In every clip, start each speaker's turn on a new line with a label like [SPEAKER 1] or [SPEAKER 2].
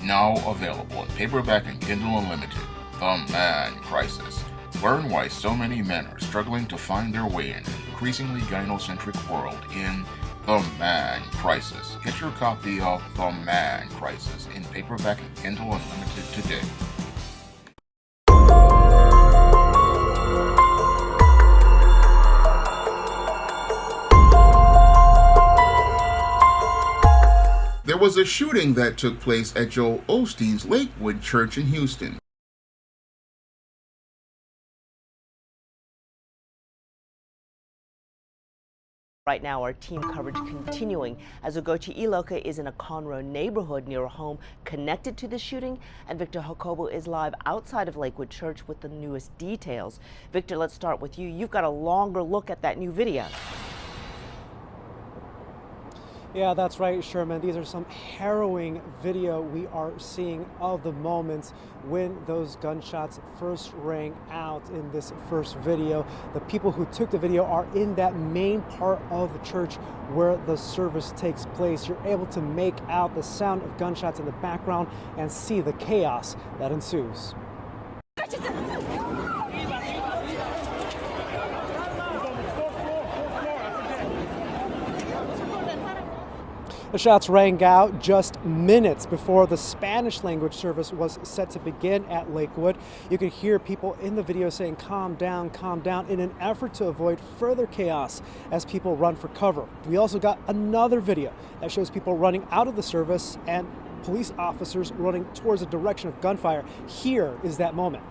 [SPEAKER 1] Now available in paperback and Kindle Unlimited. The Man Crisis. Learn why so many men are struggling to find their way in an increasingly gynocentric world in The Man Crisis. Get your copy of The Man Crisis in paperback and Kindle Unlimited today. There was a shooting that took place at Joel Osteen's Lakewood Church in Houston.
[SPEAKER 2] Right now, our team coverage continuing as Ugochi Iloka is in a Conroe neighborhood near a home connected to the shooting, and Victor Jacobo is live outside of Lakewood Church with the newest details. Victor, let's start with you. You've got a longer look at that new video.
[SPEAKER 3] Yeah, that's right, Sherman. These are some harrowing video we are seeing of the moments when those gunshots first rang out in this first video. The people who took the video are in that main part of the church where the service takes place. You're able to make out the sound of gunshots in the background and see the chaos that ensues. The shots rang out just minutes before the Spanish language service was set to begin at Lakewood. You could hear people in the video saying, calm down, in an effort to avoid further chaos as people run for cover. We also got another video that shows people running out of the service and police officers running towards the direction of gunfire. Here is that moment.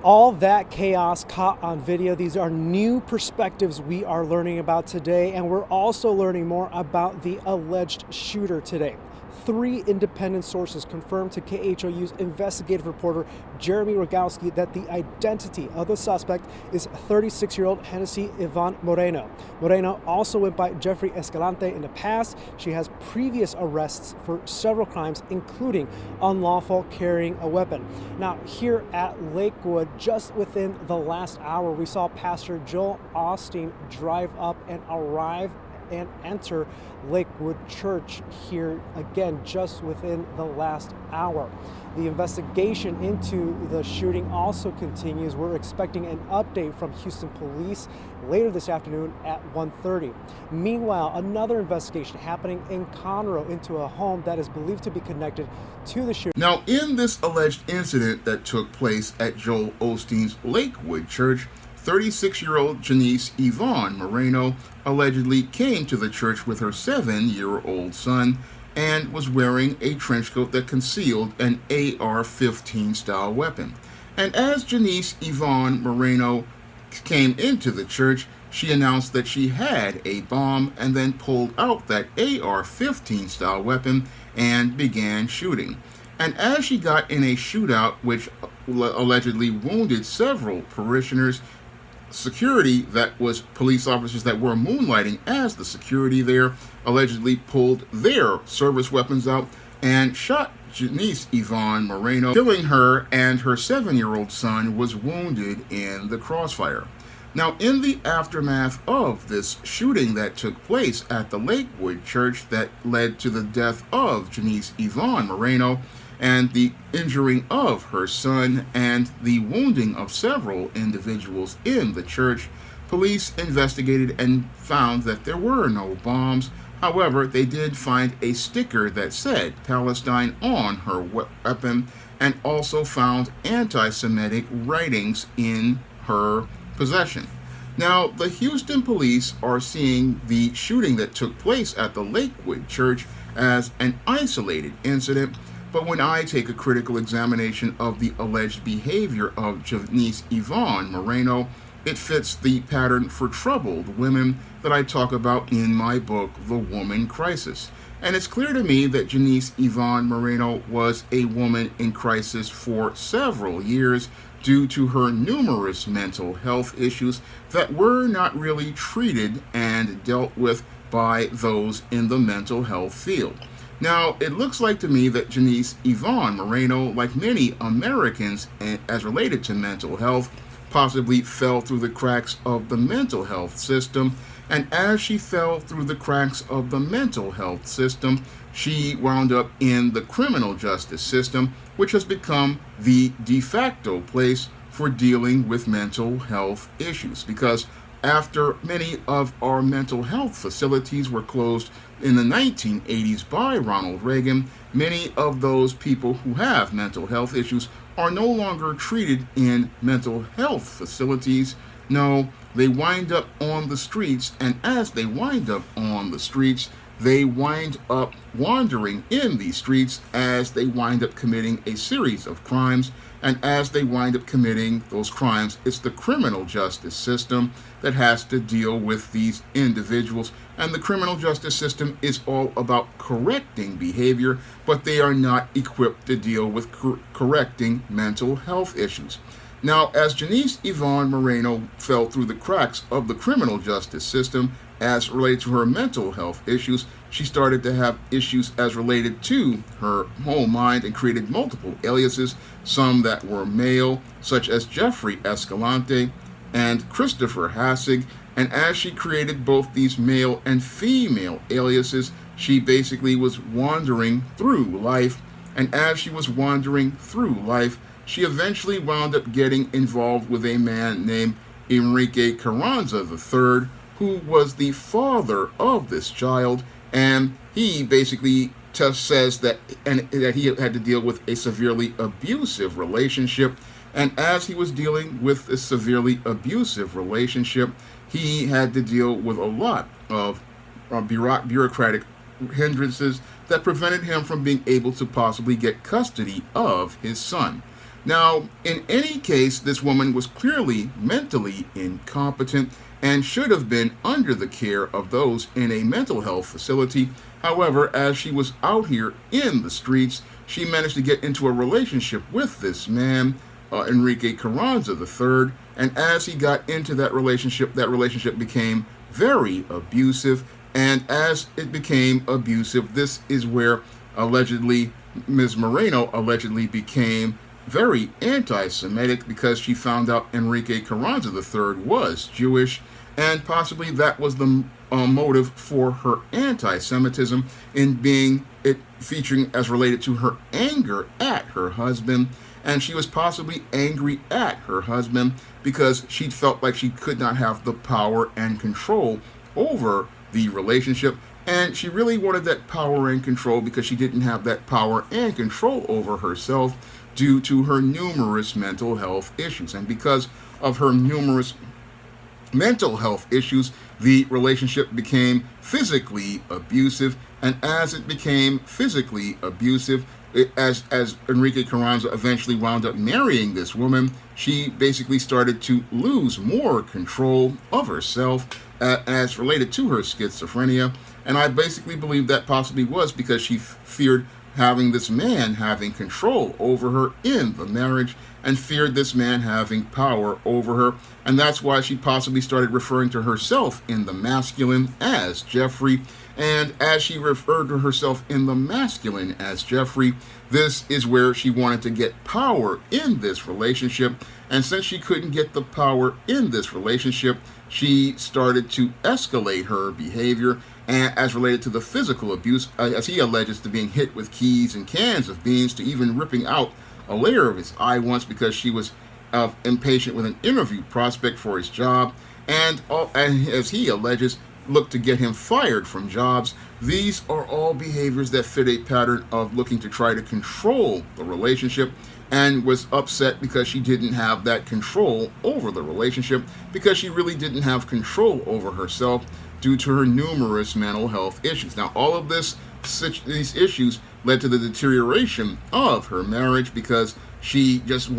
[SPEAKER 3] All that chaos caught on video. These are new perspectives we are learning about today, and we're also learning more about the alleged shooter today. 3 independent sources confirmed to KHOU's investigative reporter Jeremy Rogowski that the identity of the suspect is 36-year-old Hennessy Yvonne Moreno. Moreno also went by Jeffrey Escalante in the past. She has previous arrests for several crimes, including unlawful carrying a weapon. Now, here at Lakewood, just within the last hour, we saw Pastor Joel Osteen drive up and arrive and enter Lakewood Church here again just within the last hour. The investigation into the shooting also continues. We're expecting an update from Houston Police later this afternoon at 1:30. Meanwhile, another investigation happening in Conroe into a home that is believed to be connected to the shooting.
[SPEAKER 1] Now, in this alleged incident that took place at Joel Osteen's Lakewood Church, 36-year-old Janice Yvonne Moreno allegedly came to the church with her 7-year-old son and was wearing a trench coat that concealed an AR-15 style weapon. And as Janice Yvonne Moreno came into the church, she announced that she had a bomb and then pulled out that AR-15 style weapon and began shooting. And as she got in a shootout which allegedly wounded several parishioners, security that was police officers that were moonlighting as the security there allegedly pulled their service weapons out and shot Janice Yvonne Moreno, killing her, and her 7-year-old son was wounded in the crossfire. Now, in the aftermath of this shooting that took place at the Lakewood Church that led to the death of Janice Yvonne Moreno and the injuring of her son and the wounding of several individuals in the church, police investigated and found that there were no bombs. However, they did find a sticker that said Palestine on her weapon and also found anti-Semitic writings in her possession. Now, the Houston police are seeing the shooting that took place at the Lakewood Church as an isolated incident, but when I take a critical examination of the alleged behavior of Janice Yvonne Moreno, it fits the pattern for troubled women that I talk about in my book, The Woman Crisis. And it's clear to me that Janice Yvonne Moreno was a woman in crisis for several years due to her numerous mental health issues that were not really treated and dealt with by those in the mental health field. Now, it looks like to me that Janice Yvonne Moreno, like many Americans as related to mental health, possibly fell through the cracks of the mental health system. And as she fell through the cracks of the mental health system, she wound up in the criminal justice system, which has become the de facto place for dealing with mental health issues. Because after many of our mental health facilities were closed in the 1980s by Ronald Reagan, many of those people who have mental health issues are no longer treated in mental health facilities. No, they wind up on the streets, and as they wind up on the streets, they wind up wandering in these streets as they wind up committing a series of crimes. And as they wind up committing those crimes, it's the criminal justice system that has to deal with these individuals. And the criminal justice system is all about correcting behavior, but they are not equipped to deal with correcting mental health issues. Now, as Janice Yvonne Moreno fell through the cracks of the criminal justice system as related to her mental health issues, she started to have issues as related to her whole mind and created multiple aliases, some that were male, such as Jeffrey Escalante and Christopher Hassig. And as she created both these male and female aliases, she basically was wandering through life. And as she was wandering through life, she eventually wound up getting involved with a man named Enrique Carranza III, who was the father of this child, and he basically says that he had to deal with a severely abusive relationship. And as he was dealing with a severely abusive relationship, he had to deal with a lot of bureaucratic hindrances that prevented him from being able to possibly get custody of his son. Now, in any case, this woman was clearly mentally incompetent and should have been under the care of those in a mental health facility. However, as she was out here in the streets, she managed to get into a relationship with this man, Enrique Carranza III, and as he got into that relationship became very abusive, and as it became abusive, this is where allegedly Ms. Moreno allegedly became very anti-Semitic, because she found out Enrique Carranza III was Jewish, and possibly that was the motive for her anti-Semitism in featuring as related to her anger at her husband. And she was possibly angry at her husband because she felt like she could not have the power and control over the relationship. And she really wanted that power and control because she didn't have that power and control over herself due to her numerous mental health issues. And because of her numerous mental health issues, the relationship became physically abusive. And as it became physically abusive, as Enrique Carranza eventually wound up marrying this woman, she basically started to lose more control of herself as related to her schizophrenia. And I basically believe that possibly was because she feared having this man having control over her in the marriage, and feared this man having power over her. And that's why she possibly started referring to herself in the masculine as Jeffrey. And as she referred to herself in the masculine as Jeffrey, this is where she wanted to get power in this relationship. And since she couldn't get the power in this relationship, she started to escalate her behavior and as related to the physical abuse, as he alleges, to being hit with keys and cans of beans, to even ripping out a layer of his eye once because she was impatient with an interview prospect for his job, and as he alleges, looked to get him fired from jobs. These are all behaviors that fit a pattern of looking to try to control the relationship, and was upset because she didn't have that control over the relationship, because she really didn't have control over herself due to her numerous mental health issues. Now, all of these issues led to the deterioration of her marriage, because she just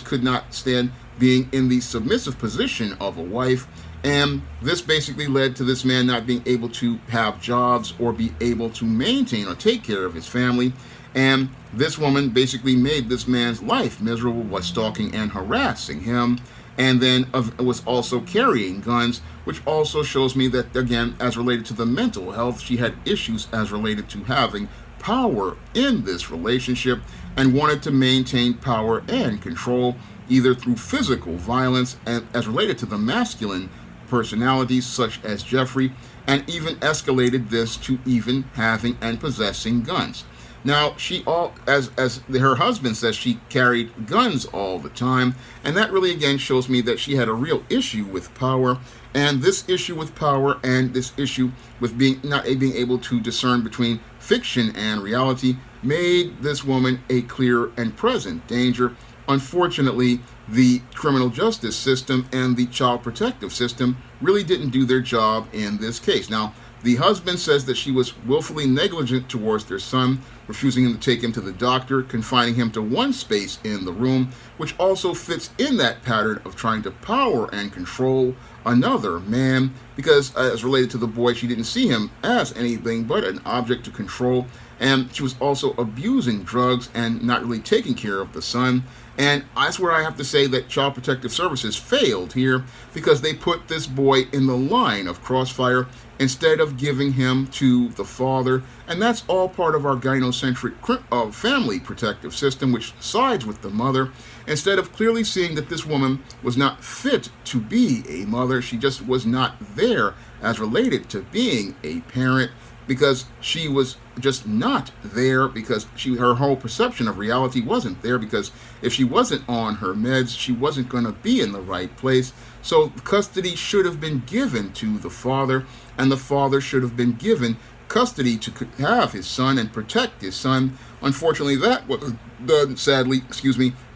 [SPEAKER 1] could not stand being in the submissive position of a wife. And this basically led to this man not being able to have jobs or be able to maintain or take care of his family. And this woman basically made this man's life miserable by stalking and harassing him, and then was also carrying guns, which also shows me that, again, as related to the mental health, she had issues as related to having power in this relationship and wanted to maintain power and control. either through physical violence and as related to the masculine personalities such as Jeffrey, and even escalated this to even having and possessing guns. Now, as her husband says, she carried guns all the time, and that really again shows me that she had a real issue with power. And this issue with power and this issue with not being able to discern between fiction and reality made this woman a clear and present danger. Unfortunately, the criminal justice system and the child protective system really didn't do their job in this case. Now, the husband says that she was willfully negligent towards their son, refusing him to take him to the doctor, confining him to one space in the room, which also fits in that pattern of trying to power and control another man, because as related to the boy, she didn't see him as anything but an object to control, and she was also abusing drugs and not really taking care of the son. And that's where I have to say that Child Protective Services failed here, because they put this boy in the line of crossfire instead of giving him to the father. And that's all part of our gynocentric family protective system, which sides with the mother, instead of clearly seeing that this woman was not fit to be a mother. She just was not there as related to being a parent, because she was just not there, because her whole perception of reality wasn't there, because if she wasn't on her meds, she wasn't going to be in the right place. So custody should have been given to the father, and the father should have been given custody to have his son and protect his son. Unfortunately, that was done, sadly,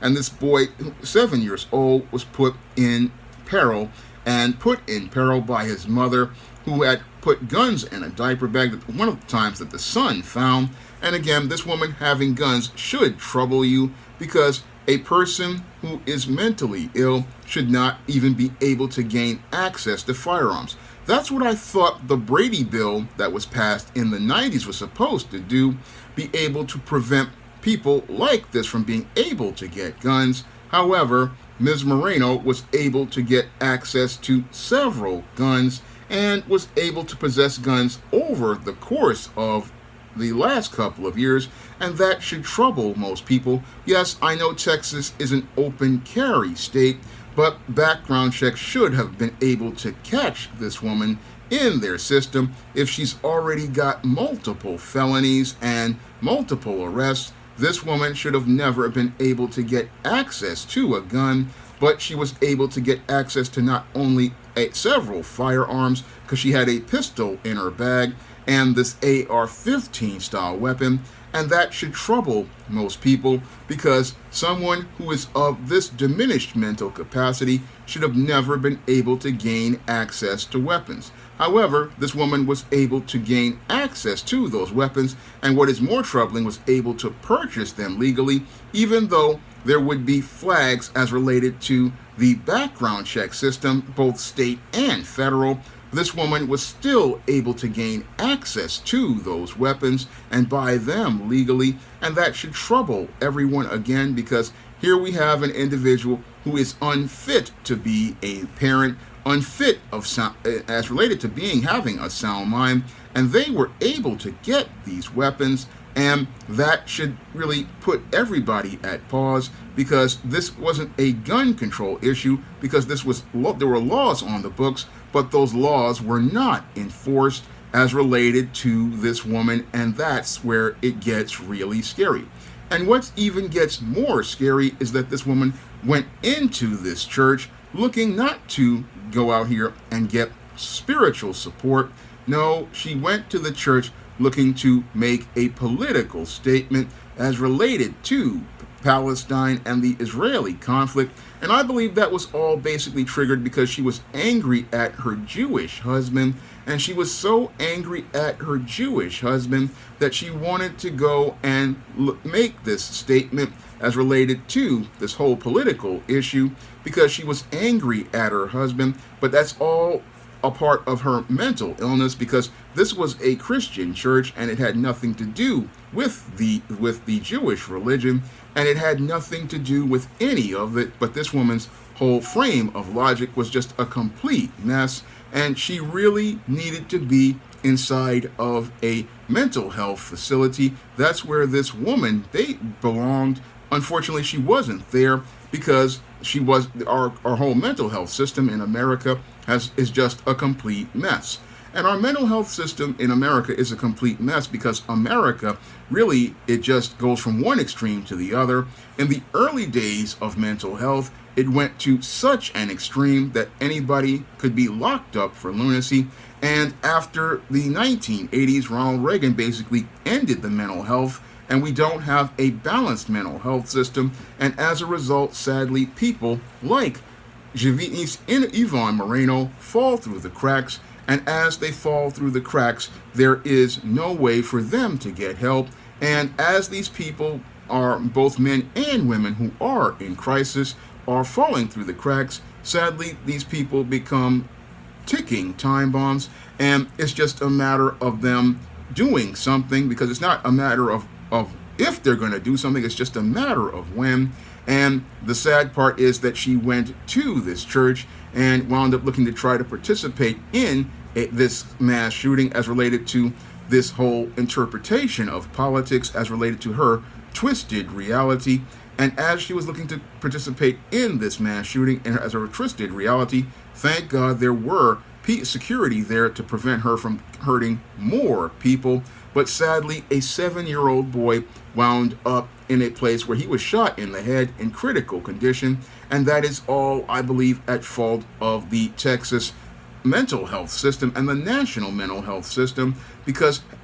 [SPEAKER 1] and this boy, 7 years old, was put in peril, and put in peril by his mother, who had put guns in a diaper bag one of the times that the son found. And again, this woman having guns should trouble you, because a person who is mentally ill should not even be able to gain access to firearms. That's what I thought the Brady bill that was passed in the 90s was supposed to do, be able to prevent people like this from being able to get guns. However, Ms. Moreno was able to get access to several guns and was able to possess guns over the course of the last couple of years, and that should trouble most people. Yes, I know Texas is an open carry state, but background checks should have been able to catch this woman in their system if she's already got multiple felonies and multiple arrests. This woman should have never been able to get access to a gun, but she was able to get access to not only several firearms, because she had a pistol in her bag and this AR-15 style weapon, and that should trouble most people, because someone who is of this diminished mental capacity should have never been able to gain access to weapons. However, this woman was able to gain access to those weapons, and what is more troubling, was able to purchase them legally, even though there would be flags as related to the background check system, both state and federal. This woman was still able to gain access to those weapons and buy them legally, and that should trouble everyone again, because here we have an individual who is unfit to be a parent, unfit as related to having a sound mind, and they were able to get these weapons. And that should really put everybody at pause, because this wasn't a gun control issue, because there were laws on the books, but those laws were not enforced as related to this woman, and that's where it gets really scary. And what even gets more scary is that this woman went into this church looking not to go out here and get spiritual support. No, she went to the church looking to make a political statement as related to Palestine and the Israeli conflict. And I believe that was all basically triggered because she was angry at her Jewish husband. And she was so angry at her Jewish husband that she wanted to go and make this statement as related to this whole political issue, because she was angry at her husband. But that's all a part of her mental illness, because this was a Christian church and it had nothing to do with the Jewish religion, and it had nothing to do with any of it. But this woman's whole frame of logic was just a complete mess, and she really needed to be inside of a mental health facility. That's where this woman belonged. Unfortunately, she wasn't there, because our whole mental health system in America is just a complete mess. And our mental health system in America is a complete mess because America, really, it just goes from one extreme to the other. In the early days of mental health, it went to such an extreme that anybody could be locked up for lunacy. And after the 1980s, Ronald Reagan basically ended the mental health, and we don't have a balanced mental health system. And as a result, sadly, people like Janice and Yvonne Moreno fall through the cracks. And as they fall through the cracks, there is no way for them to get help. And as these people are both men and women who are in crisis, are falling through the cracks, sadly, these people become ticking time bombs. And it's just a matter of them doing something, because it's not a matter of if they're going to do something, it's just a matter of when. And the sad part is that she went to this church and wound up looking to try to participate in this mass shooting as related to this whole interpretation of politics as related to her twisted reality. And as she was looking to participate in this mass shooting and as a twisted reality, thank God there were security there to prevent her from hurting more people. But sadly, a 7-year-old boy wound up in a place where he was shot in the head in critical condition. And that is all, I believe, at fault of the Texas mental health system and the national mental health system,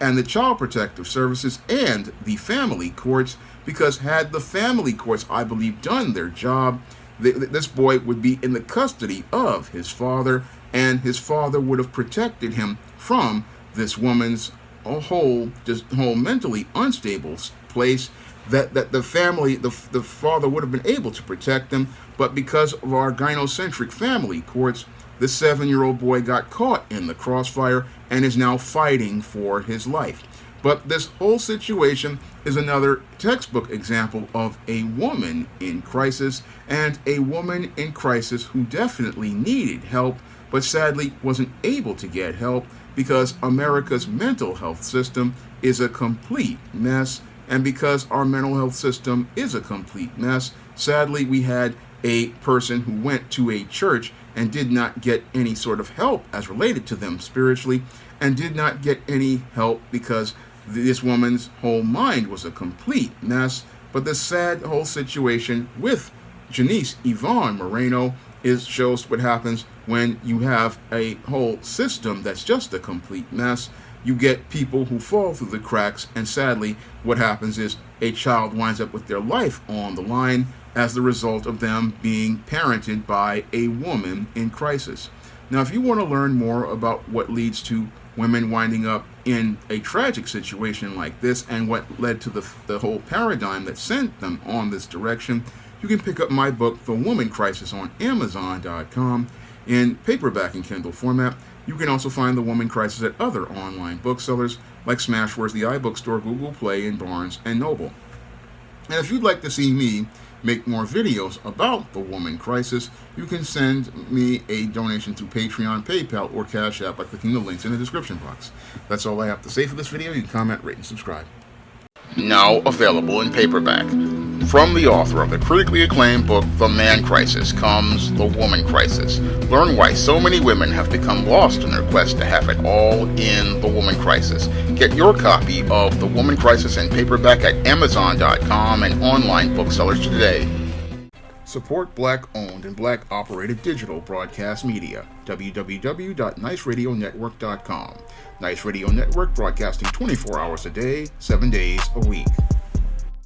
[SPEAKER 1] and the Child Protective Services and the family courts, because had the family courts, I believe, done their job, this boy would be in the custody of his father, and his father would have protected him from this woman's whole mentally unstable place. That the family, the father would have been able to protect them, but because of our gynocentric family courts, the 7-year-old boy got caught in the crossfire and is now fighting for his life. But this whole situation is another textbook example of a woman in crisis, and a woman in crisis who definitely needed help, but sadly wasn't able to get help because America's mental health system is a complete mess. And because our mental health system is a complete mess, sadly, we had a person who went to a church and did not get any sort of help as related to them spiritually, and did not get any help because this woman's whole mind was a complete mess. But the sad whole situation with Janice Yvonne Moreno shows what happens when you have a whole system that's just a complete mess. You get people who fall through the cracks, and sadly, what happens is a child winds up with their life on the line as the result of them being parented by a woman in crisis. Now, if you want to learn more about what leads to women winding up in a tragic situation like this and what led to the whole paradigm that sent them on this direction, you can pick up my book, The Woman Crisis, on Amazon.com in paperback and Kindle format. You can also find The Woman Crisis at other online booksellers like Smashwords, the iBookstore, Google Play, and Barnes & Noble. And if you'd like to see me make more videos about The Woman Crisis, you can send me a donation through Patreon, PayPal, or Cash App by clicking the links in the description box. That's all I have to say for this video. You can comment, rate, and subscribe. Now available in paperback. From the author of the critically acclaimed book, The Man Crisis, comes The Woman Crisis. Learn why so many women have become lost in their quest to have it all in The Woman Crisis. Get your copy of The Woman Crisis in paperback at Amazon.com and online booksellers today. Support Black-owned and Black-operated digital broadcast media. www.niceradionetwork.com. Nice Radio Network, broadcasting 24 hours a day, 7 days a week.